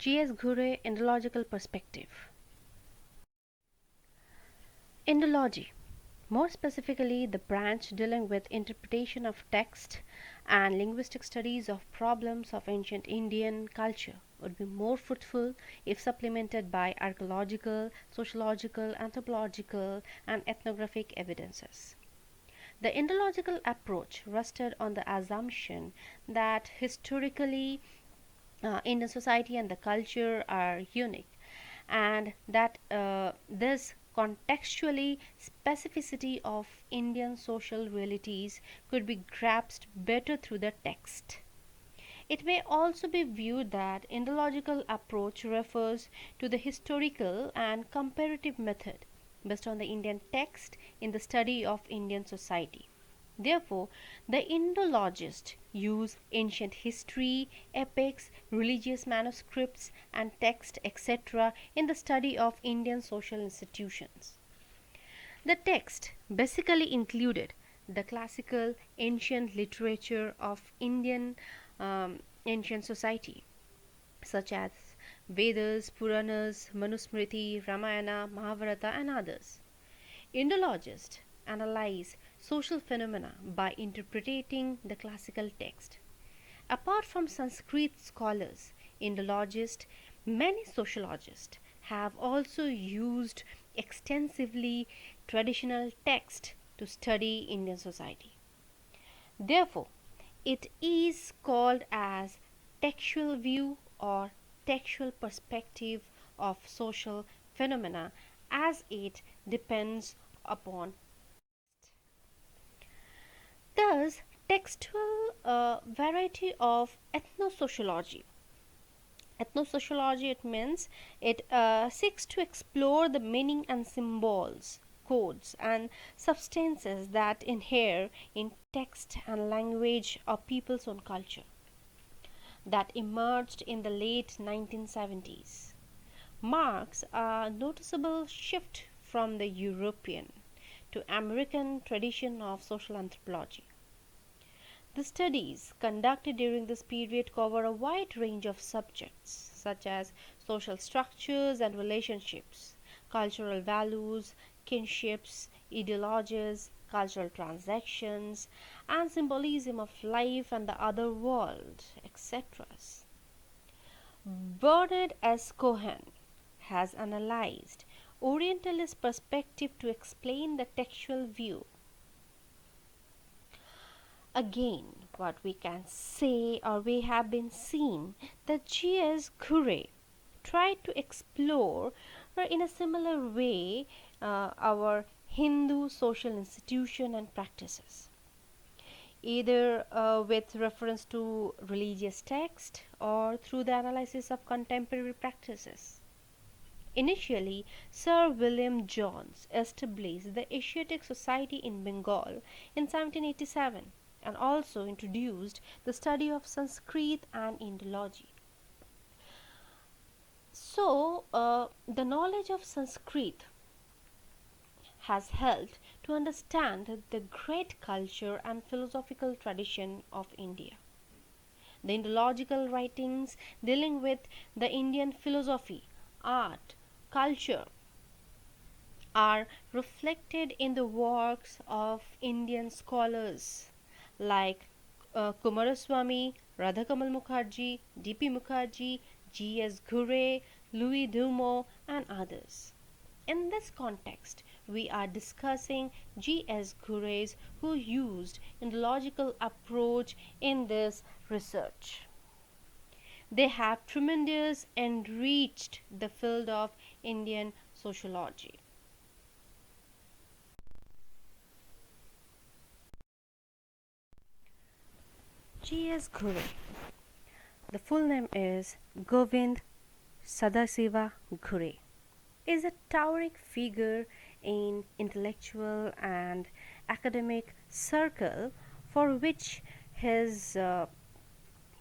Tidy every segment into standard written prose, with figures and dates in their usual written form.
G.S. Ghury Indological Perspective. Indology, more specifically the branch dealing with interpretation of text and linguistic studies of problems of ancient Indian culture, would be more fruitful if supplemented by archaeological, sociological, anthropological, and ethnographic evidences. The Indological approach rested on the assumption that historically Indian society and the culture are unique, and that this contextually specificity of Indian social realities could be grasped better through the text. It may also be viewed that Indological approach refers to the historical and comparative method based on the Indian text in the study of Indian society. Therefore, the Indologists use ancient history, epics, religious manuscripts, and text, etc., in the study of Indian social institutions. The text basically included the classical ancient literature of Indian ancient society, such as Vedas, Puranas, Manusmriti, Ramayana, Mahabharata, and others. Indologists analyze social phenomena by interpreting the classical text. Apart from Sanskrit scholars, Indologists, many sociologists have also used extensively traditional text to study Indian society. Therefore, it is called as textual view or textual perspective of social phenomena, as it depends upon. Thus, textual variety of ethnosociology. Ethnosociology, it means it seeks to explore the meaning and symbols, codes, and substances that inhere in text and language of people's own culture that emerged in the late 1970s marks a noticeable shift from the European to American tradition of social anthropology. The studies conducted during this period cover a wide range of subjects such as social structures and relationships, cultural values, kinships, ideologies, cultural transactions, and symbolism of life and the other world, etc. Bernard S. Cohen has analyzed Orientalist perspective to explain the textual view. Again, what we can say, or we have been seen, that G.S. Ghury tried to explore in a similar way our Hindu social institution and practices, either with reference to religious text or through the analysis of contemporary practices. Initially, Sir William Jones established the Asiatic Society in Bengal in 1787 and also introduced the study of Sanskrit and Indology. So, the knowledge of Sanskrit has helped to understand the great culture and philosophical tradition of India. The Indological writings dealing with the Indian philosophy, art, culture are reflected in the works of Indian scholars like Kumaraswamy, Radhakamal Mukherjee, D.P. Mukherjee, G.S. Ghury, Louis Dumont, and others. In this context, we are discussing G.S. Ghury's, who used Indological approach in this research. They have tremendous enriched the field of Indian sociology. G.S. Ghury. The full name is Govind Sadasiva Ghury. Is a towering figure in intellectual and academic circle, for which his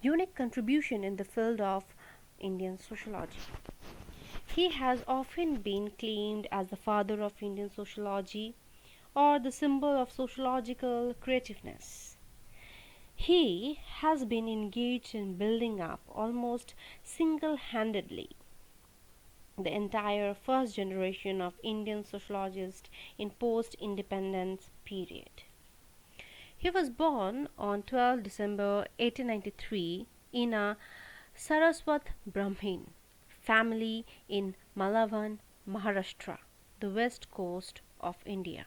unique contribution in the field of Indian sociology. He has often been claimed as the father of Indian sociology or the symbol of sociological creativeness. He has been engaged in building up almost single handedly the entire first generation of Indian sociologists in post independence period. He was born on 12 December 1893 in a Saraswat Brahmin family in Malavan, Maharashtra, the west coast of India.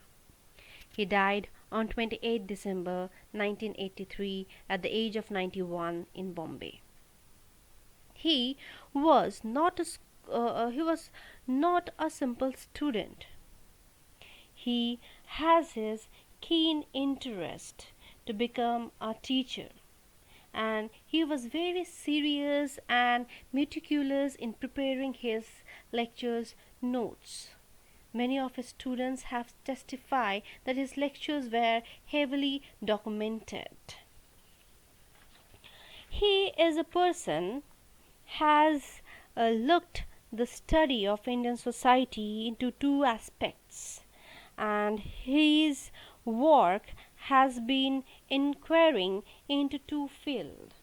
He died on 28 December 1983 at the age of 91 in Bombay. He was not he was not a simple student. He has his keen interest to become a teacher, and he was very serious and meticulous in preparing his lectures notes. Many of his students have testified that his lectures were heavily documented. He is a person has looked the study of Indian society into two aspects, and his work has been inquiring into two fields.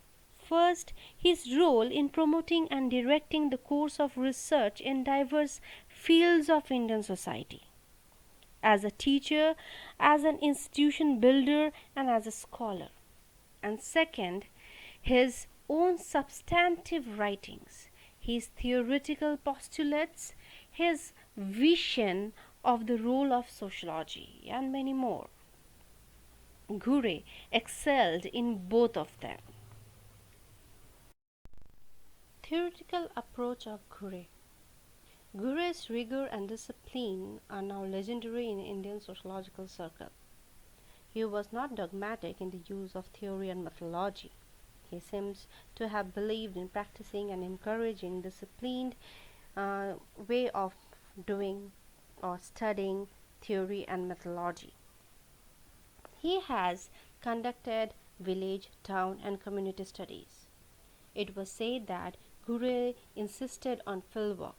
First, his role in promoting and directing the course of research in diverse fields of Indian society, as a teacher, as an institution builder, and as a scholar. And second, his own substantive writings, his theoretical postulates, his vision of the role of sociology, and many more. Ghury excelled in both of them. Theoretical approach of Ghury. Ghury's rigor and discipline are now legendary in Indian sociological circle. He was not dogmatic in the use of theory and methodology. He seems to have believed in practicing and encouraging disciplined way of doing or studying theory and methodology. He has conducted village, town, and community studies. It was said that Ghury insisted on fieldwork,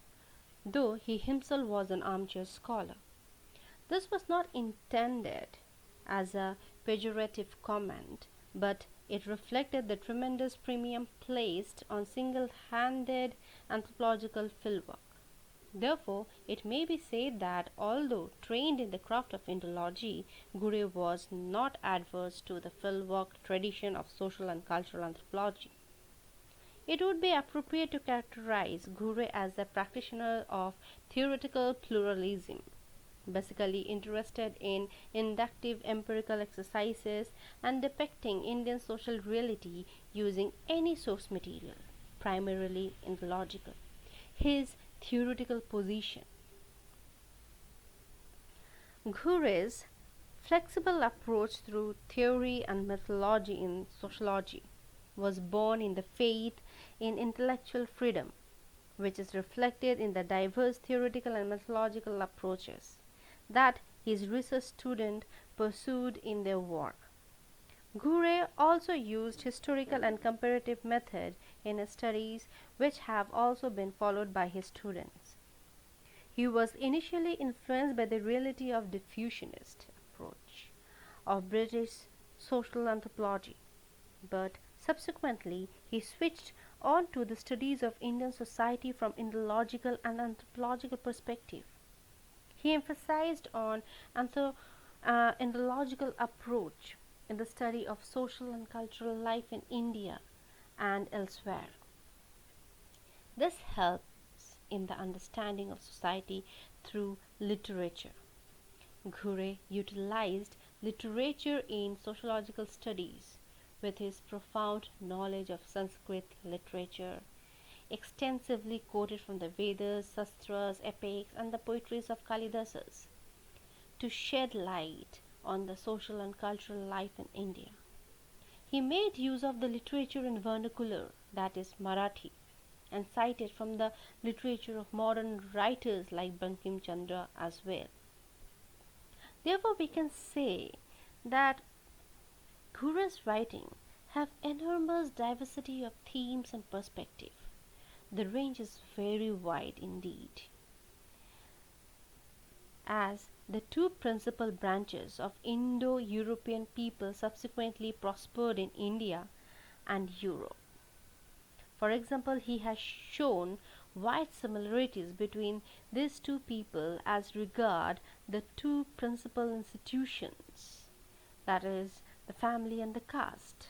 though he himself was an armchair scholar. This was not intended as a pejorative comment, but it reflected the tremendous premium placed on single-handed anthropological fieldwork. Therefore, it may be said that although trained in the craft of Indology, Ghury was not adverse to the fieldwork tradition of social and cultural anthropology. It would be appropriate to characterize Ghury as a practitioner of theoretical pluralism, basically interested in inductive empirical exercises and depicting Indian social reality using any source material, primarily Indological. His theoretical position. Ghury's flexible approach through theory and methodology in sociology was born in the faith in intellectual freedom, which is reflected in the diverse theoretical and methodological approaches that his research students pursued in their work. Ghury also used historical and comparative method in his studies, which have also been followed by his students. He was initially influenced by the reality of diffusionist approach of British social anthropology, but subsequently he switched on to the studies of Indian society from Indological and anthropological perspective. He emphasized on Indological approach in the study of social and cultural life in India and elsewhere. This helps in the understanding of society through literature. Ghury utilized literature in sociological studies with his profound knowledge of Sanskrit literature, extensively quoted from the Vedas, Sastras, epics, and the poetries of Kalidasas, to shed light on the social and cultural life in India. He made use of the literature in vernacular, that is Marathi, and cited from the literature of modern writers like Bankim Chandra as well. Therefore, we can say that Ghury's writing have enormous diversity of themes and perspective. The range is very wide indeed. as the two principal branches of Indo-European people subsequently prospered in India and Europe. For example, he has shown wide similarities between these two people as regard the two principal institutions, that is, the family and the caste.